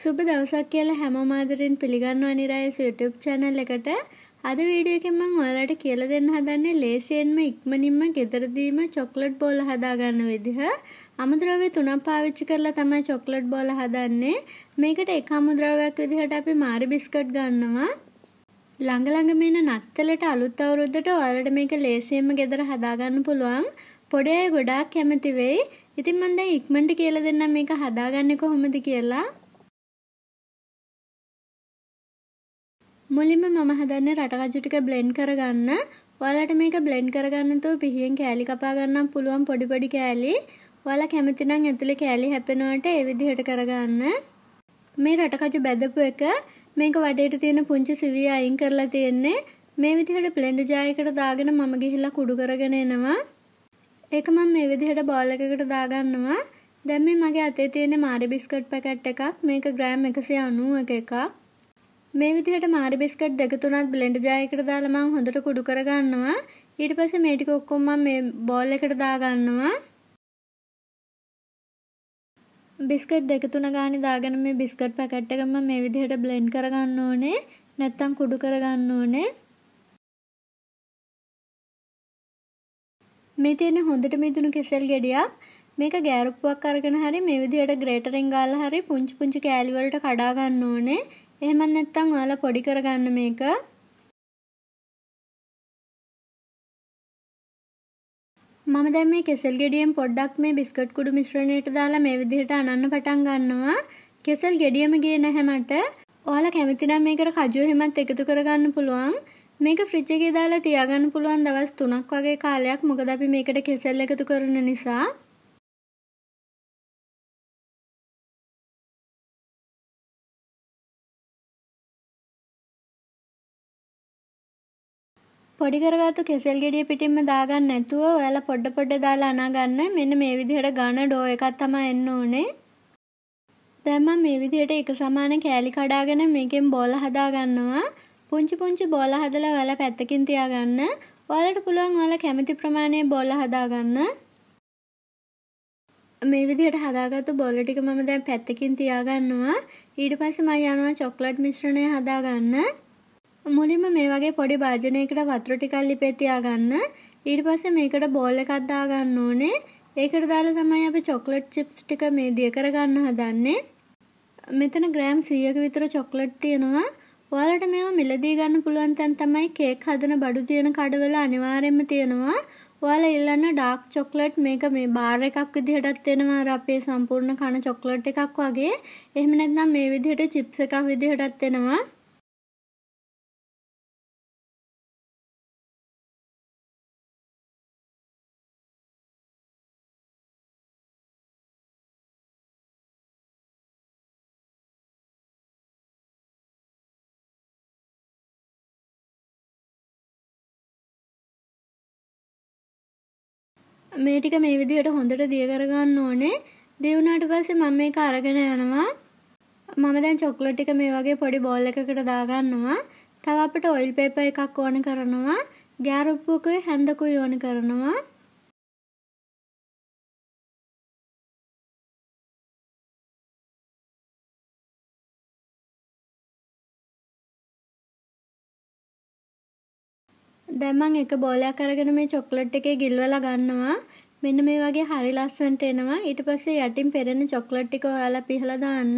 සුබ දවසක් කියලා හැමෝම ආදරෙන් පිළිගන්නවා නිරායස් YouTube channel එකට. අද වීඩියෝ එකෙන් මම ඔයාලට කියලා දෙන්න හදන්නේ ලේසියෙන්ම ඉක්මනින්ම ගෙදරදීම චොක්ලට් බෝල හදා ගන්න විදිහ. අමුද්‍රව්‍ය තුනක් පාවිච්චි කරලා තමයි චොක්ලට් බෝල හදන්නේ. මේකට එක අමුද්‍රව්‍යයක් විදිහට අපි මාරි බිස්කට් ගන්නවා. ළඟ මේන නත්තලට අලුත් අවුරුද්දට ඔයාලට මේක ලේසියෙන්ම ගෙදර හදා ගන්න පුළුවන්. පොඩි අය ගොඩාක් කැමති වෙයි. ඉතින් මම දැන් ඉක්මනට කියලා දෙන්නම් මේක හදාගන්නේ කොහොමද කියලා. මුලින්ම මම හදන්නේ රටකජු ටික බ්ලෙන්ඩ් කරගන්න. ඔයාලට මේක බ්ලෙන්ඩ් කරගන්න තෝ පිහියෙන් කෑලි කපා ගන්නම් පුළුවන් පොඩි කෑලි. ඔයාලා කැමති නම් ඇතුලේ කෑලි හැපෙනවට ඒ විදිහට කරගන්න. මේ රටකජු බෙදපු එක මේක වටේට තියෙන පුංචි සිවිය අයින් කරලා තියෙන්නේ. මේ විදිහට බ්ලෙන්ඩ් ජාරයකට දාගෙන මම ගිහිල්ලා කුඩු කරගෙන එනවා. ඒක මම මේ විදිහට බෝල් එකකට දාගන්නවා. දැන් මේ මගේ අතේ තියෙන මාරි බිස්කට් පැකට් එකක්. මේක ග්‍රෑම් 190ක එකක්. මේ විදිහට මාරි බිස්කට් දෙක තුනක් බ්ලෙන්ඩ් ජාරයකට දාලා මම හොඳට කුඩු කරගන්නවා. ඊට පස්සේ මේ ටික ඔක්කොම මම මේ බෝල් එකට දාගන්නවා. බිස්කට් දෙක තුන ගානේ දාගෙන මේ බිස්කට් පැකට් එක මම මේ විදිහට බ්ලෙන්ඩ් කරගන්න ඕනේ. නැත්තම් කුඩු කරගන්න ඕනේ. මේ තියෙන හොඳට මිදුණු කෙසෙල් ගෙඩියක්. මේක ගෑරුප්පුවක් අරගෙන හරි මේ විදිහට ග්‍රේටරෙන් ගාලා හරි පුංචි කෑලි වලට කඩා ගන්න ඕනේ. එහෙම නැත්නම් ඔයාලා පොඩි කරගන්න මේක. මම දැන් මේ කෙසෙල් ගෙඩියෙන් පොඩ්ඩක් මේ බිස්කට් කුඩු මිශ්‍රණයට දාලා මේ විදිහට අනන්න පටන් ගන්නවා. කෙසෙල් ගෙඩියම ගියේ නැහැ මට. ඔයාලා කැමති නම් මේකට කජු එහෙමත් එකතු කරගන්න පුළුවන්. මේක ෆ්‍රිජ් එකේ දාලා තියාගන්න පුළුවන් දවස් 3ක් වගේ කාලයක්. මොකද අපි මේකට කෙසෙල් එකතු කරන නිසා. පොඩි කරගත්තු කෙසෙල් ගෙඩිය පිටින්ම දාගන්න නැතුව ඔයාලා පොඩ දාලා අනා ගන්න. මෙන්න මේ විදිහට ඝන ඩෝ එකක් තමයි එන්න ඕනේ. දැන් මම මේ විදිහට එක සමාන කෑලි කඩාගෙන මේකෙන් බෝල හදා ගන්නවා. පුංචි බෝල හදලා ඔයාලා පැත්තකින් තියාගන්න. ඔයාලට පුළුවන් ඔයාලා කැමති ප්‍රමාණයේ බෝල හදා ගන්න. මේ විදිහට හදාගත්තු බෝල ටික මම දැන් පැත්තකින් තියාගන්නවා. ඊට පස්සේ මම යනවා චොක්ලට් මිශ්‍රණය හදා ගන්න. මුලින්ම මේ වගේ පොඩි භාජනයකට වතුර ටිකක් ලිපේ තියාගන්න. ඊට පස්සේ මේකට බෝල් එකක් දාගන්න ඕනේ. ඒකට දාලා තමයි අපි චොක්ලට් චිප්ස් ටික මේ දිය කරගන්න හදන්නේ. මෙතන ග්‍රෑම් 100ක විතර චොක්ලට් තියෙනවා. ඔයාලට මේවා මිලදී ගන්න පුළුවන් තැන් තමයි කේක් හදන බඩු තියෙන කඩවල අනිවාර්යයෙන්ම තියෙනවා. ඔයාලා ඉල්ලන්න ඩාර්ක් චොක්ලට් මේක මේ බාර් එකක් විදිහටත් එනවා. අර අපේ සම්පූර්ණ කන චොක්ලට් එකක් වගේ. එහෙම නැත්නම් මේ විදිහට චිප්ස් එකක් විදිහටත් එනවා. මේ ටික මේ විදිහට හොඳට දිය කරගන්න ඕනේ. දිය වුණාට පස්සේ මම මේක අරගෙන යනවා. මම දැන් චොක්ලට් ටික මේ වගේ පොඩි බෝල් එකකට දාගන්නවා. තව අපිට ඔයිල් පේපර් එකක් ඕන කරනවා. ගෑරුප්පුවකුයි හැන්දකුයි ඕන කරනවා. දැන් මම එක බෝලයක් අරගෙන මේ චොක්ලට් එකේ ගිල්වලා ගන්නවා. මෙන්න මේ වගේ හරි ලස්සනට එනවා. ඊට පස්සේ යටින් පෙරෙන චොක්ලට් ටික ඔයාලා පිහලා දාන්න.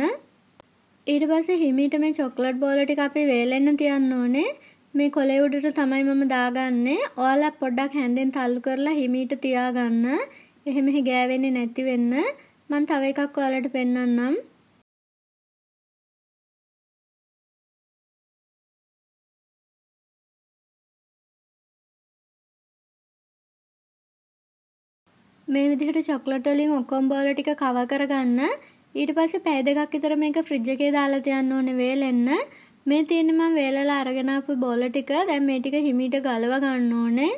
ඊට පස්සේ හිමීට මේ චොක්ලට් බෝල ටික අපි වේලෙන්න තියන්න ඕනේ. මේ කොලේ උඩට තමයි මම දාගන්නේ. ඔයාලා පොඩ්ඩක් හැන්දෙන් තල්ලු කරලා හිමීට තියාගන්න. එහෙම ගෑවෙන්නේ නැති වෙන්න. මම තව එකක් ඔයාලට පෙන්නන්නම්. මේ විදිහට චොක්ලට් වලින් ඔක්කොම බෝල ටික කවර් කරගන්න. ඊට පස්සේ පැය දෙකක් විතර මේක ෆ්‍රිජ් එකේ දාලා තියන්න ඕනේ වේලෙන්න. මේ තියෙන්නේ මම වේලලා අරගෙන ආපු බෝල ටික. දැන් මේ ටික හිමීට ගලව ගන්න ඕනේ.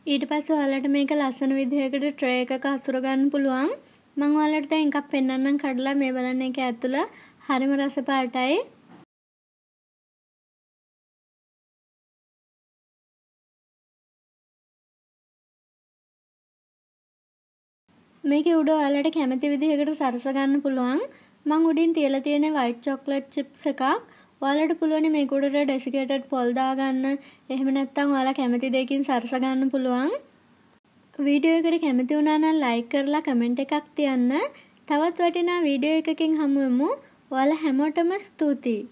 ඊට පස්සේ ඔයාලට මේක ලස්සන විදිහකට ට්‍රේ එකක අසුර ගන්න පුළුවන්. මම ඔයාලට දැන් එකක් පෙන්නන්නම් කඩලා මේ බලන්න එක ඇතුළ හරිම රස පාටයි. මේකේ උඩ ඔයාලට කැමති විදිහකට සරස ගන්න පුළුවන්. මම උඩින් තියලා තියෙන white chocolate chips එකක්. ඔයාලට පුළුවන් මේක උඩට desiccated පොල් දාගන්න. එහෙම නැත්නම් ඔයාලා කැමති දෙයකින් සරස ගන්න පුළුවන්. වීඩියෝ එකට කැමති වුණා නම් like කරලා comment එකක් තියන්න. තවත් වටිනා වීඩියෝ එකකින් හමු වෙමු. ඔයාලා හැමෝටම ස්තුතියි.